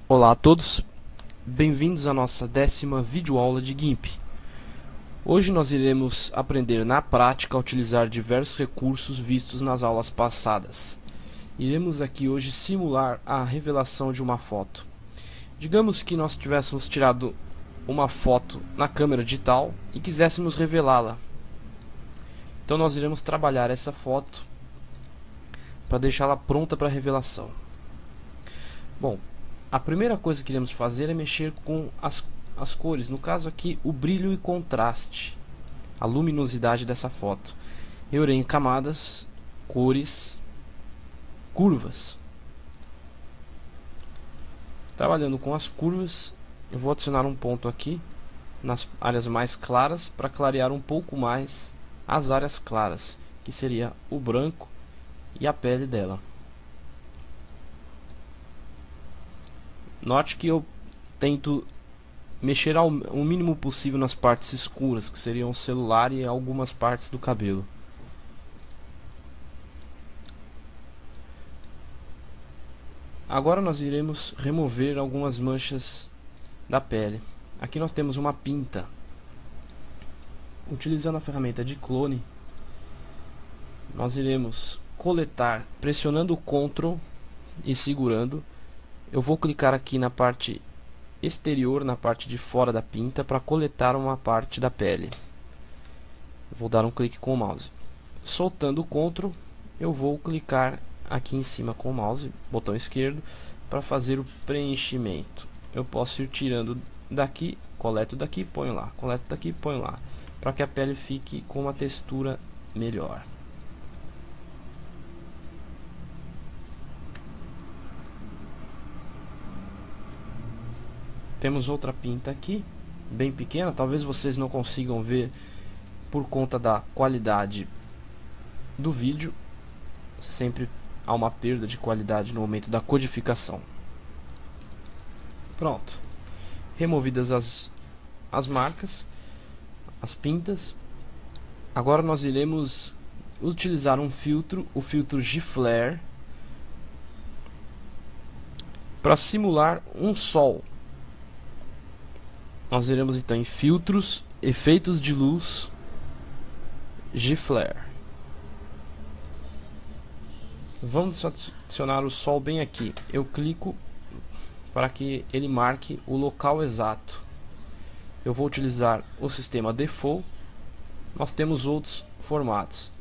Olá a todos, bem-vindos à nossa 10ª videoaula de GIMP. Hoje nós iremos aprender na prática a utilizar diversos recursos vistos nas aulas passadas. Iremos aqui hoje simular a revelação de uma foto. Digamos que nós tivéssemos tirado uma foto na câmera digital e quiséssemos revelá-la. Então nós iremos trabalhar essa foto para deixá-la pronta para revelação. Bom, a primeira coisa que iremos fazer é mexer com as cores, no caso aqui o brilho e contraste, a luminosidade dessa foto. Eu irei em camadas, cores, curvas. Trabalhando com as curvas, eu vou adicionar um ponto aqui nas áreas mais claras para clarear um pouco mais as áreas claras, que seria o branco e a pele dela. Note que eu tento mexer o mínimo possível nas partes escuras, que seriam o celular e algumas partes do cabelo. Agora nós iremos remover algumas manchas da pele. Aqui nós temos uma pinta. Utilizando a ferramenta de clone, nós iremos coletar pressionando o Ctrl e segurando. Eu vou clicar aqui na parte exterior, na parte de fora da pinta, para coletar uma parte da pele. Vou dar um clique com o mouse. Soltando o Ctrl, eu vou clicar aqui em cima com o mouse, botão esquerdo, para fazer o preenchimento. Eu posso ir tirando daqui, coleto daqui, ponho lá, coleto daqui, ponho lá, para que a pele fique com uma textura melhor. Temos outra pinta aqui, bem pequena, talvez vocês não consigam ver por conta da qualidade do vídeo. Sempre há uma perda de qualidade no momento da codificação. Pronto. Removidas as marcas, as pintas. Agora nós iremos utilizar um filtro, o filtro G-Flare, para simular um sol. Nós iremos então em filtros, efeitos de luz, G-Flare. Vamos adicionar o sol bem aqui. Eu clico para que ele marque o local exato. Eu vou utilizar o sistema Default. Nós temos outros formatos,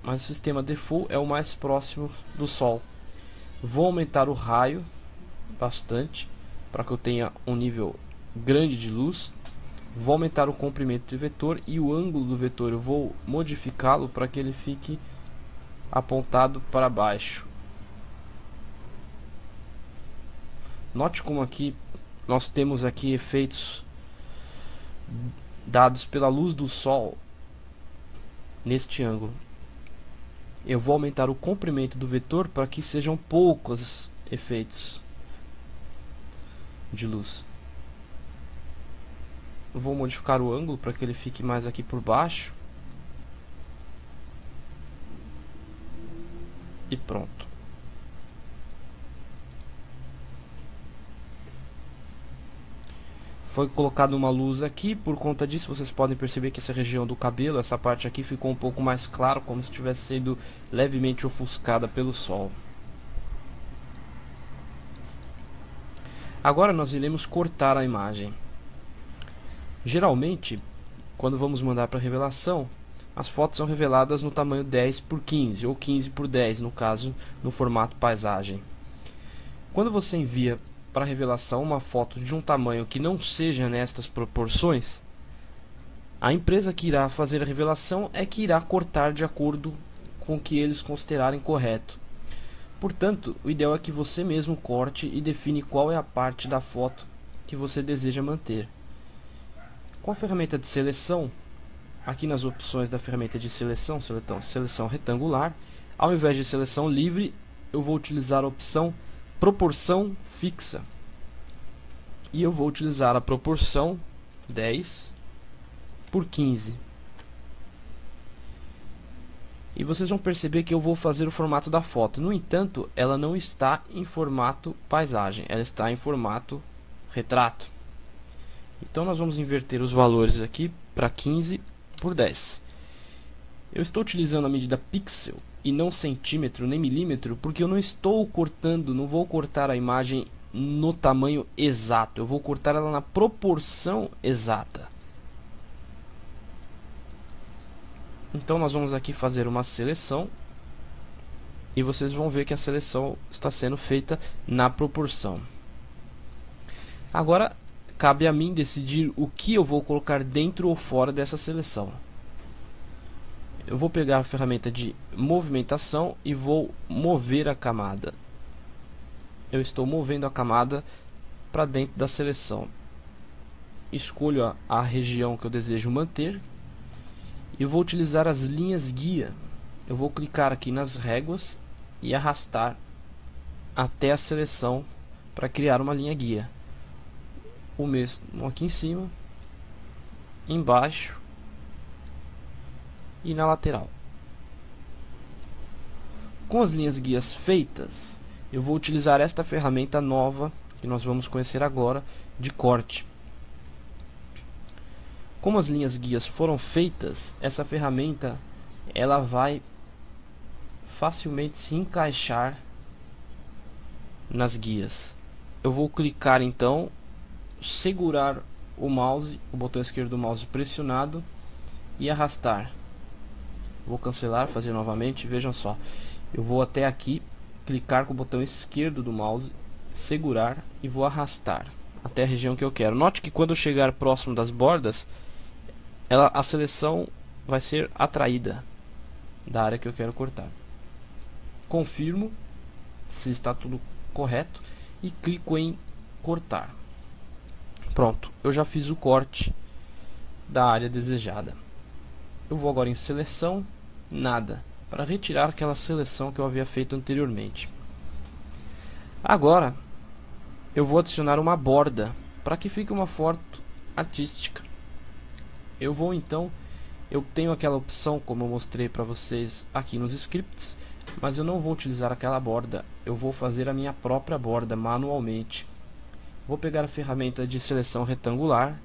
mas o sistema Default é o mais próximo do sol. Vou aumentar o raio bastante para que eu tenha um nível grande de luz. Vou aumentar o comprimento do vetor e o ângulo do vetor eu vou modificá-lo para que ele fique apontado para baixo. Note como aqui nós temos aqui efeitos dados pela luz do sol neste ângulo. Eu vou aumentar o comprimento do vetor para que sejam poucos efeitos de luz. Vou modificar o ângulo para que ele fique mais aqui por baixo. E pronto. Foi colocado uma luz aqui, por conta disso vocês podem perceber que essa região do cabelo, essa parte aqui ficou um pouco mais claro, como se estivesse sendo levemente ofuscada pelo sol. Agora nós iremos cortar a imagem. Geralmente, quando vamos mandar para revelação, as fotos são reveladas no tamanho 10 por 15 ou 15 por 10, no caso, no formato paisagem. Quando você envia para revelação uma foto de um tamanho que não seja nestas proporções, a empresa que irá fazer a revelação é que irá cortar de acordo com o que eles considerarem correto. Portanto, o ideal é que você mesmo corte e define qual é a parte da foto que você deseja manter. Com a ferramenta de seleção, aqui nas opções da ferramenta de seleção, seleção retangular, ao invés de seleção livre, eu vou utilizar a opção proporção fixa. E eu vou utilizar a proporção 10 por 15. E vocês vão perceber que eu vou fazer o formato da foto. No entanto, ela não está em formato paisagem, ela está em formato retrato. Então nós vamos inverter os valores aqui para 15 por 10. Eu estou utilizando a medida pixel e não centímetro nem milímetro, porque eu não estou cortando, não vou cortar a imagem no tamanho exato, eu vou cortar ela na proporção exata. Então nós vamos aqui fazer uma seleção e vocês vão ver que a seleção está sendo feita na proporção. Agora cabe a mim decidir o que eu vou colocar dentro ou fora dessa seleção. Eu vou pegar a ferramenta de movimentação e vou mover a camada. Eu estou movendo a camada para dentro da seleção. Escolho a região que eu desejo manter e vou utilizar as linhas guia. Eu vou clicar aqui nas réguas e arrastar até a seleção para criar uma linha guia. O mesmo aqui em cima, embaixo e na lateral. Com as linhas guias feitas, eu vou utilizar esta ferramenta nova que nós vamos conhecer agora, de corte. Como as linhas guias foram feitas, essa ferramenta ela vai facilmente se encaixar nas guias. Eu vou clicar então, segurar o mouse, o botão esquerdo do mouse pressionado e arrastar. Vou cancelar, fazer novamente, vejam só. Eu vou até aqui, clicar com o botão esquerdo do mouse, segurar e vou arrastar até a região que eu quero. Note que quando eu chegar próximo das bordas, a seleção vai ser atraída da área que eu quero cortar. Confirmo se está tudo correto e clico em cortar. Pronto, eu já fiz o corte da área desejada. Eu vou agora em seleção, nada, para retirar aquela seleção que eu havia feito anteriormente. Agora eu vou adicionar uma borda para que fique uma foto artística. Eu vou então, eu tenho aquela opção como eu mostrei para vocês aqui nos scripts, mas eu não vou utilizar aquela borda, eu vou fazer a minha própria borda manualmente. Vou pegar a ferramenta de seleção retangular,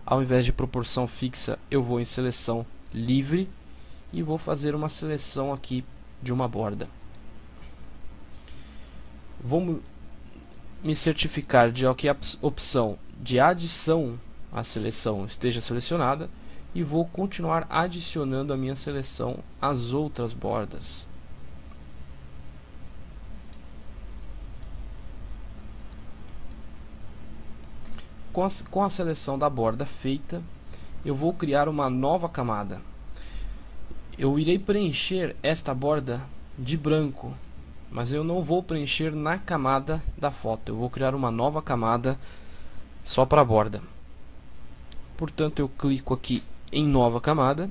ao invés de proporção fixa eu vou em seleção livre e vou fazer uma seleção aqui de uma borda. Vou me certificar de que a opção de adição à seleção esteja selecionada e vou continuar adicionando a minha seleção às outras bordas. Com a seleção da borda feita, eu vou criar uma nova camada. Eu irei preencher esta borda de branco, mas eu não vou preencher na camada da foto. Eu vou criar uma nova camada só para a borda. Portanto, eu clico aqui em nova camada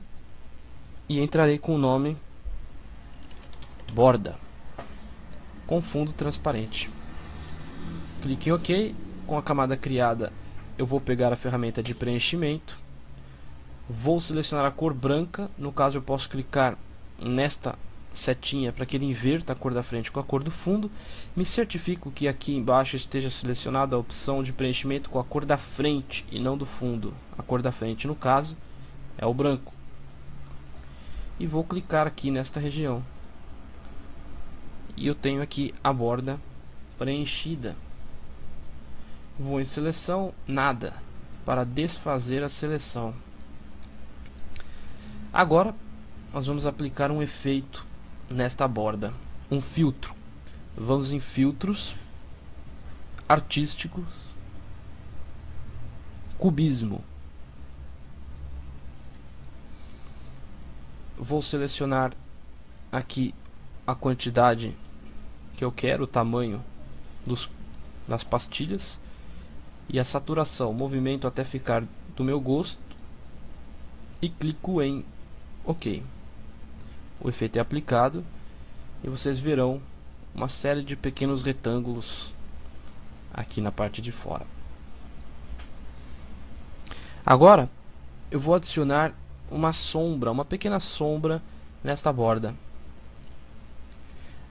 e entrarei com o nome borda com fundo transparente. Clique em OK. Com a camada criada, eu vou pegar a ferramenta de preenchimento, vou selecionar a cor branca. No caso eu posso clicar nesta setinha para que ele inverta a cor da frente com a cor do fundo. Me certifico que aqui embaixo esteja selecionada a opção de preenchimento com a cor da frente e não do fundo. A cor da frente no caso é o branco. E vou clicar aqui nesta região. E eu tenho aqui a borda preenchida. Vou em seleção, nada, para desfazer a seleção. Agora nós vamos aplicar um efeito nesta borda, um filtro. Vamos em filtros, artísticos, cubismo. Vou selecionar aqui a quantidade que eu quero, o tamanho das pastilhas e a saturação, movimento até ficar do meu gosto e clico em OK. O efeito é aplicado e vocês verão uma série de pequenos retângulos aqui na parte de fora. Agora eu vou adicionar uma sombra, uma pequena sombra nesta borda.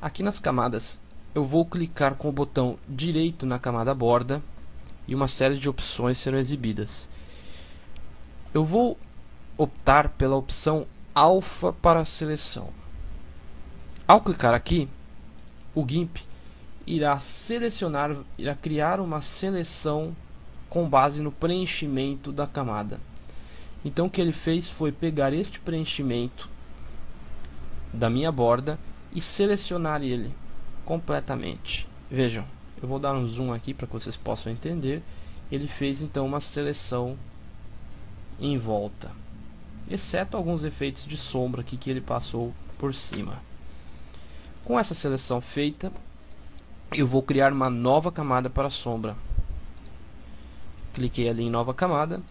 Aqui nas camadas, eu vou clicar com o botão direito na camada borda e uma série de opções serão exibidas. Eu vou optar pela opção alfa para a seleção. Ao clicar aqui, o GIMP irá criar uma seleção com base no preenchimento da camada. Então o que ele fez foi pegar este preenchimento da minha borda e selecionar ele completamente. Vejam, eu vou dar um zoom aqui para que vocês possam entender. Ele fez então uma seleção em volta, exceto alguns efeitos de sombra aqui que ele passou por cima. Com essa seleção feita, eu vou criar uma nova camada para a sombra. Cliquei ali em nova camada.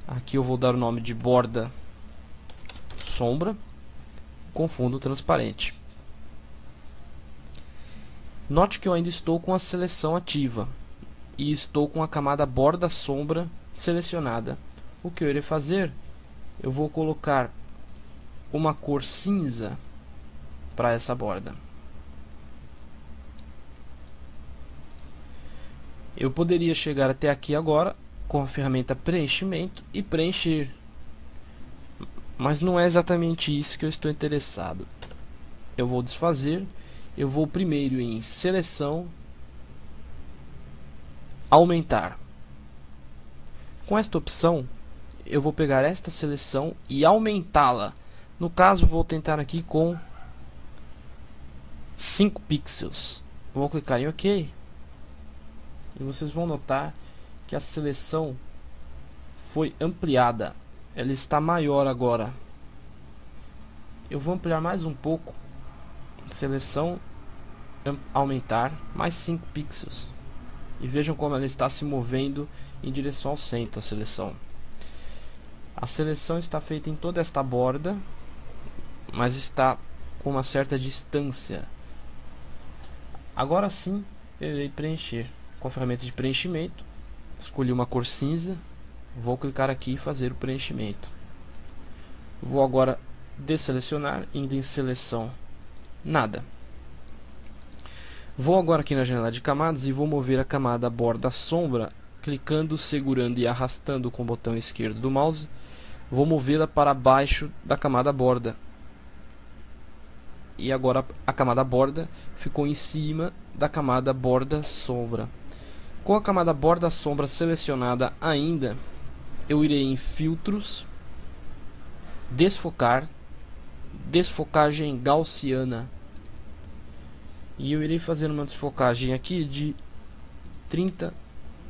Aqui eu vou dar o nome de borda sombra com fundo transparente. Note que eu ainda estou com a seleção ativa e estou com a camada borda sombra selecionada. O que eu irei fazer? Eu vou colocar uma cor cinza para essa borda. Eu poderia chegar até aqui agora com a ferramenta preenchimento e preencher, mas não é exatamente isso que eu estou interessado. Eu vou desfazer, eu vou primeiro em seleção, aumentar. Com esta opção, eu vou pegar esta seleção e aumentá-la. No caso, vou tentar aqui com 5 pixels. Vou clicar em OK. E vocês vão notar que a seleção foi ampliada. Ela está maior agora. Eu vou ampliar mais um pouco. Seleção, aumentar, mais 5 pixels. E vejam como ela está se movendo em direção ao centro, a seleção. A seleção está feita em toda esta borda, mas está com uma certa distância. Agora sim, eu irei preencher. Com a ferramenta de preenchimento, escolhi uma cor cinza, vou clicar aqui e fazer o preenchimento. Vou agora desselecionar, indo em seleção, nada. Vou agora aqui na janela de camadas e vou mover a camada borda sombra, clicando, segurando e arrastando com o botão esquerdo do mouse. Vou movê-la para baixo da camada borda. E agora a camada borda ficou em cima da camada borda sombra. Com a camada borda sombra selecionada ainda, eu irei em filtros, desfocar, desfocagem gaussiana. E eu irei fazer uma desfocagem aqui de 30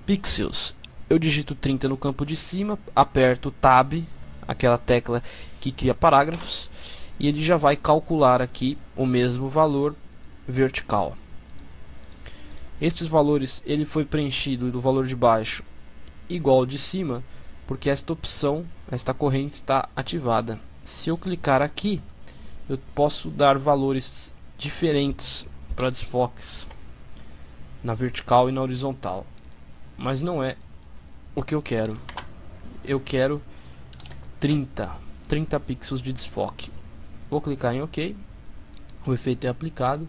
pixels. Eu digito 30 no campo de cima, aperto Tab, aquela tecla que cria parágrafos, e ele já vai calcular aqui o mesmo valor vertical. Estes valores, ele foi preenchido do valor de baixo igual ao de cima, porque esta opção, esta corrente está ativada. Se eu clicar aqui, eu posso dar valores diferentes para desfoques na vertical e na horizontal, mas não é o que eu quero. Eu quero 30 pixels de desfoque. Vou clicar em OK. O efeito é aplicado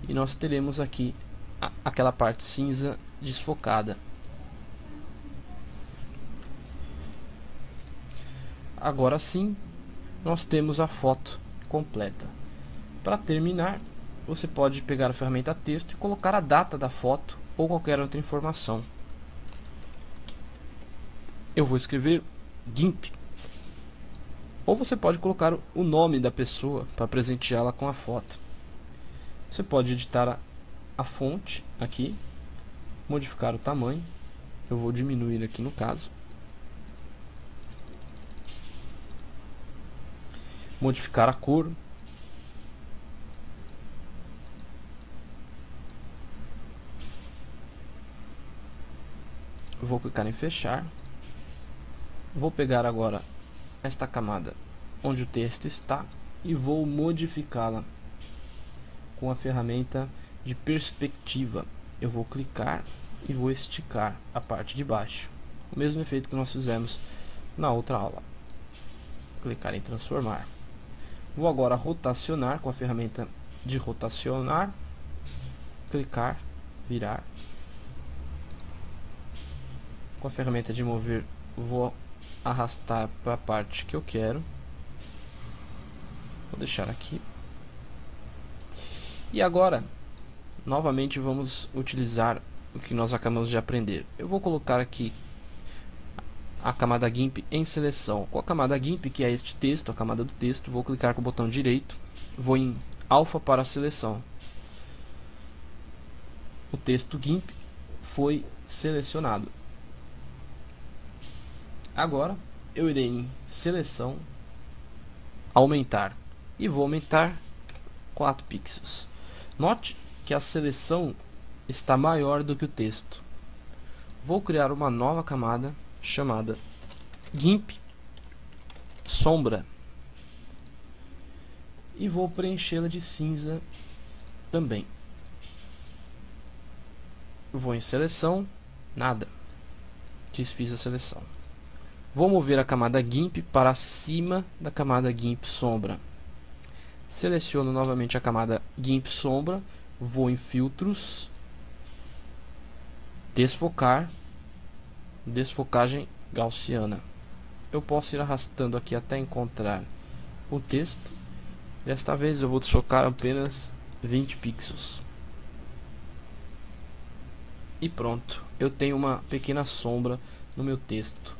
e nós teremos aqui aquela parte cinza desfocada. Agora sim, nós temos a foto completa. Para terminar, você pode pegar a ferramenta texto e colocar a data da foto ou qualquer outra informação. Eu vou escrever GIMP. Ou você pode colocar o nome da pessoa para presenteá-la com a foto. Você pode editar a fonte aqui, modificar o tamanho. Eu vou diminuir aqui no caso. Modificar a cor. Vou clicar em fechar. Vou pegar agora esta camada onde o texto está e vou modificá-la com a ferramenta de perspectiva. Eu vou clicar e vou esticar a parte de baixo, o mesmo efeito que nós fizemos na outra aula. Clicar em transformar. Vou agora rotacionar com a ferramenta de rotacionar, clicar, virar. Com a ferramenta de mover, vou arrastar para a parte que eu quero. Vou deixar aqui. E agora, novamente vamos utilizar o que nós acabamos de aprender. Eu vou colocar aqui a camada GIMP em seleção. Com a camada GIMP, que é este texto, a camada do texto, vou clicar com o botão direito, vou em alfa para a seleção. O texto GIMP foi selecionado. Agora eu irei em seleção, aumentar, e vou aumentar 4 pixels. Note que a seleção está maior do que o texto. Vou criar uma nova camada chamada GIMP sombra e vou preenchê-la de cinza também. Vou em seleção, nada, desfiz a seleção. Vou mover a camada GIMP para cima da camada GIMP sombra. Seleciono novamente a camada GIMP sombra, vou em filtros, desfocar, desfocagem gaussiana. Eu posso ir arrastando aqui até encontrar o texto. Desta vez eu vou desfocar apenas 20 pixels. E pronto, eu tenho uma pequena sombra no meu texto.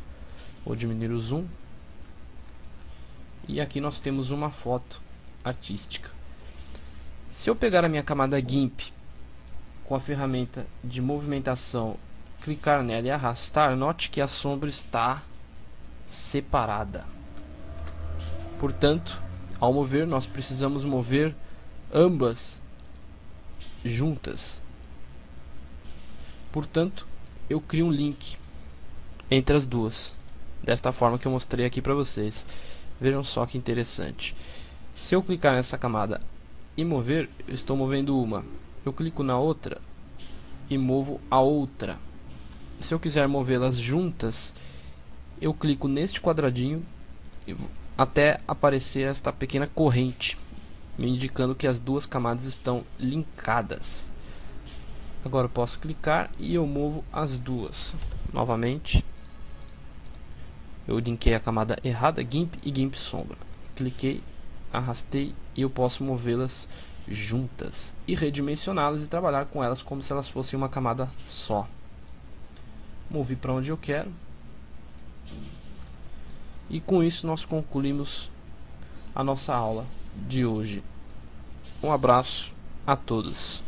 Vou diminuir o zoom. E aqui nós temos uma foto artística. Se eu pegar a minha camada GIMP com a ferramenta de movimentação, clicar nela e arrastar, note que a sombra está separada. Portanto, ao mover, nós precisamos mover ambas juntas. Portanto, eu crio um link entre as duas, desta forma que eu mostrei aqui para vocês. Vejam só que interessante. Se eu clicar nessa camada e mover, eu estou movendo uma. Eu clico na outra e movo a outra. Se eu quiser movê-las juntas, eu clico neste quadradinho até aparecer esta pequena corrente, me indicando que as duas camadas estão linkadas. Agora eu posso clicar e eu movo as duas. Novamente, eu linkei a camada errada, GIMP e GIMP sombra. Cliquei, arrastei e eu posso movê-las juntas e redimensioná-las e trabalhar com elas como se elas fossem uma camada só. Movi para onde eu quero. E com isso nós concluímos a nossa aula de hoje. Um abraço a todos.